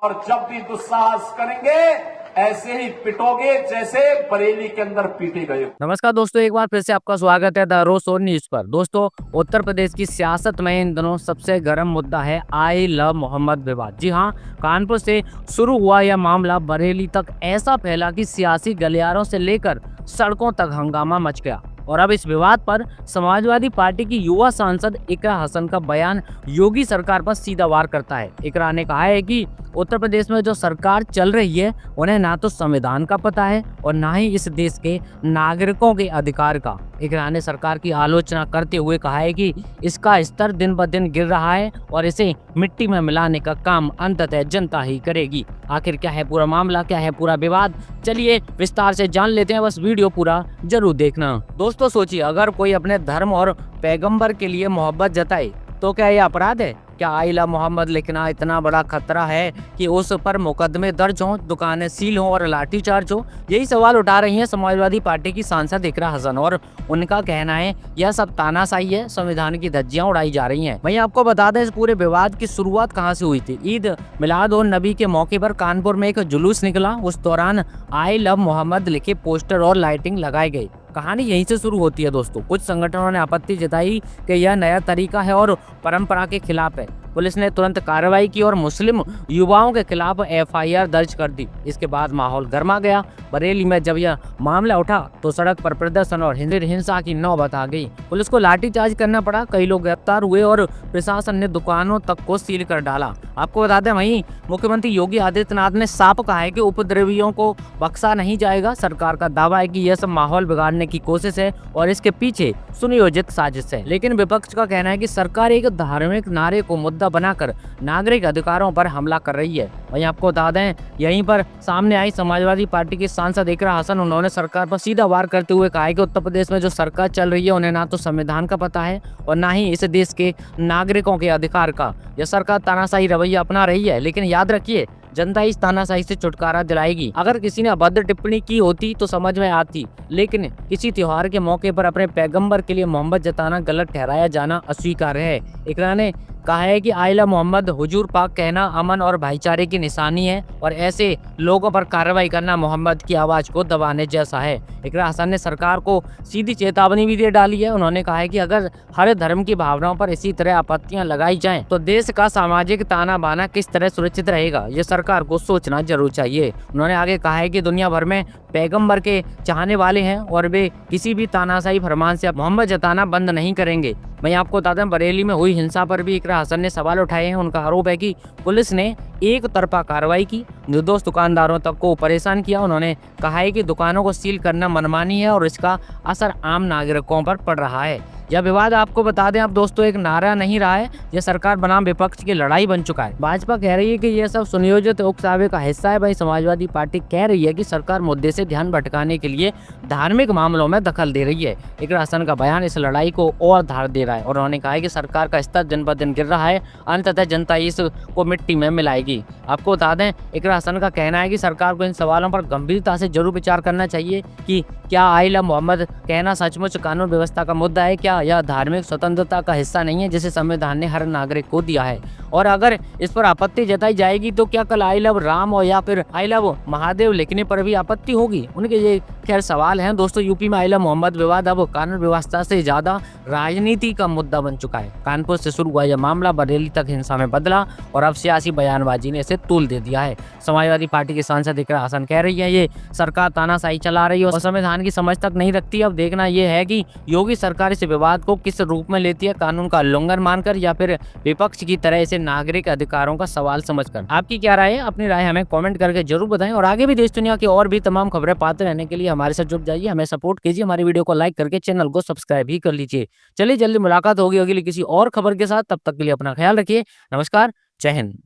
और जब भी दुस्साहस करेंगे ऐसे ही पिटोगे जैसे बरेली के अंदर पीटे गए। नमस्कार दोस्तों, एक बार फिर से आपका स्वागत है द रोज शो न्यूज पर। दोस्तों, उत्तर प्रदेश की सियासत में इन दिनों सबसे गर्म मुद्दा है आई लव मोहम्मद विवाद। जी हाँ, कानपुर से शुरू हुआ यह मामला बरेली तक ऐसा फैला कि सियासी गलियारों से लेकर सड़कों तक हंगामा मच गया। और अब इस विवाद पर समाजवादी पार्टी की युवा सांसद इकरा हसन का बयान योगी सरकार पर सीधा वार करता है। इकरा ने कहा है कि उत्तर प्रदेश में जो सरकार चल रही है उन्हें ना तो संविधान का पता है और ना ही इस देश के नागरिकों के अधिकार का। इकरा ने सरकार की आलोचना करते हुए कहा है कि इसका स्तर दिन ब दिन गिर रहा है और इसे मिट्टी में मिलाने का काम अंततः जनता ही करेगी। आखिर क्या है पूरा मामला, क्या है पूरा विवाद, चलिए विस्तार से जान लेते हैं। बस वीडियो पूरा जरूर देखना। दोस्तों सोचिए, अगर कोई अपने धर्म और पैगंबर के लिए मोहब्बत जताए तो क्या यह अपराध है? क्या आई लव मोहम्मद लिखना इतना बड़ा खतरा है कि उस पर मुकदमे दर्ज हों, दुकानें सील हों और लाठीचार्ज हो? यही सवाल उठा रही हैं समाजवादी पार्टी की सांसद इकरा हसन। और उनका कहना है यह सब तानाशाही है, संविधान की धज्जियां उड़ाई जा रही हैं। वहीं आपको बता दें इस पूरे विवाद की शुरुआत कहां से हुई थी। ईद मिलाद उन नबी के मौके पर कानपुर में एक जुलूस निकला। उस दौरान आई लव मोहम्मद लिखे पोस्टर और लाइटिंग लगाई गई। कहानी यहीं से शुरू होती है दोस्तों। कुछ संगठनों ने आपत्ति जताई कि यह नया तरीका है और परंपरा के खिलाफ है। पुलिस ने तुरंत कार्रवाई की और मुस्लिम युवाओं के खिलाफ एफआईआर दर्ज कर दी। इसके बाद माहौल गर्मा गया। बरेली में जब यह मामला उठा तो सड़क पर प्रदर्शन और हिंसा की नौबत आ गई। पुलिस को लाठीचार्ज करना पड़ा, कई लोग गिरफ्तार हुए और प्रशासन ने दुकानों तक को सील कर डाला। आपको बता दें वहीं मुख्यमंत्री योगी आदित्यनाथ ने साफ कहा है कि उपद्रवियों को बख्शा नहीं जाएगा। सरकार का दावा है कि यह सब माहौल बिगाड़ने की कोशिश है और इसके पीछे सुनियोजित साजिश है। लेकिन विपक्ष का कहना है कि सरकार एक धार्मिक नारे को मुद्दा बनाकर नागरिक अधिकारों पर हमला कर रही है। वहीं आपको बता दें यहीं पर सामने आई समाजवादी पार्टी की सांसद इकरा हसन। उन्होंने सरकार पर सीधा वार करते हुए कहा है कि उत्तर प्रदेश में जो सरकार चल रही है उन्हें ना तो संविधान का पता है और ना ही इस देश के नागरिकों के अधिकार का। यह सरकार तानाशाही रवैया अपना रही है, लेकिन याद रखिए जनता इस तानाशाही से छुटकारा दिलाएगी। अगर किसी ने अभद्र टिप्पणी की होती तो समझ में आती, लेकिन किसी त्योहार के मौके पर अपने पैगंबर के लिए मोहब्बत जताना गलत ठहराया जाना अस्वीकार्य है। इकरा ने कहा है कि आई लव मोहम्मद हुजूर पाक कहना अमन और भाईचारे की निशानी है और ऐसे लोगों पर कार्रवाई करना मोहम्मद की आवाज को दबाने जैसा है। इकरा हसन ने सरकार को सीधी चेतावनी भी दे डाली है। उन्होंने कहा है कि अगर हर धर्म की भावनाओं पर इसी तरह आपत्तियां लगाई जाएं तो देश का सामाजिक ताना बाना किस तरह सुरक्षित रहेगा, ये सरकार को सोचना जरूर चाहिए। उन्होंने आगे कहा है कि दुनिया भर में पैगंबर के चाहने वाले हैं और वे किसी भी तानाशाही फरमान से मोहब्बत जताना बंद नहीं करेंगे। मैं आपको बता दें बरेली में हुई हिंसा पर भी इकरा हसन ने सवाल उठाए हैं। उनका आरोप है कि पुलिस ने एक तरफा कार्रवाई की, निर्दोष दुकानदारों तक को परेशान किया। उन्होंने कहा है कि दुकानों को सील करना मनमानी है और इसका असर आम नागरिकों पर पड़ रहा है। यह विवाद आपको बता दें अब दोस्तों एक नारा नहीं रहा है, यह सरकार बनाम विपक्ष की लड़ाई बन चुका है। भाजपा कह रही है कि यह सब सुनियोजित उकसावे का हिस्सा है। वहीं समाजवादी पार्टी कह रही है कि सरकार मुद्दे से ध्यान भटकाने के लिए धार्मिक मामलों में दखल दे रही है। इकरा हसन का बयान इस लड़ाई को और धार दे रहा है और उन्होंने कहा है कि सरकार का स्तर दिन ब दिन गिर रहा है, अंततः जनता इसको मिट्टी में मिलाएगी। आपको बता दें इकरा हसन का कहना है कि सरकार को इन सवालों पर गंभीरता से जरूर विचार करना चाहिए कि क्या आई लव मोहम्मद कहना सचमुच कानून व्यवस्था का मुद्दा है, क्या यह धार्मिक स्वतंत्रता का हिस्सा नहीं है जिसे संविधान ने हर नागरिक को दिया है। और अगर इस पर आपत्ति जताई जाएगी तो क्या कल आई लव राम और या फिर आई लव महादेव लिखने पर भी आपत्ति होगी? उनके ये खैर सवाल हैं दोस्तों। यूपी में आई लव मोहम्मद विवाद अब कानून व्यवस्था से ज्यादा राजनीति का मुद्दा बन चुका है। कानपुर से शुरू हुआ यह मामला बरेली तक हिंसा में बदला और अब सियासी बयानबाजी ने इसे तूल दे दिया है। समाजवादी पार्टी की सांसद इकरा हसन कह रही है ये सरकार तानाशाही चला रही है और संविधान की समझ तक नहीं रखती। अब देखना यह है कि योगी सरकार इस विवाद को किस रूप में लेती है, कानून का उल्लंघन मानकर या फिर विपक्ष की तरह इसे नागरिक अधिकारों का सवाल समझकर। आपकी क्या राय है? अपनी राय हमें कमेंट करके जरूर बताएं और आगे भी देश दुनिया की और भी तमाम खबरें पाते रहने के लिए हमारे साथ जुड़ जाइए, हमें सपोर्ट कीजिए, हमारी वीडियो को लाइक करके चैनल को सब्सक्राइब भी कर लीजिए। चलिए जल्दी मुलाकात होगी अगली किसी और खबर के साथ, तब तक के लिए अपना ख्याल रखिए। नमस्कार, जय हिंद।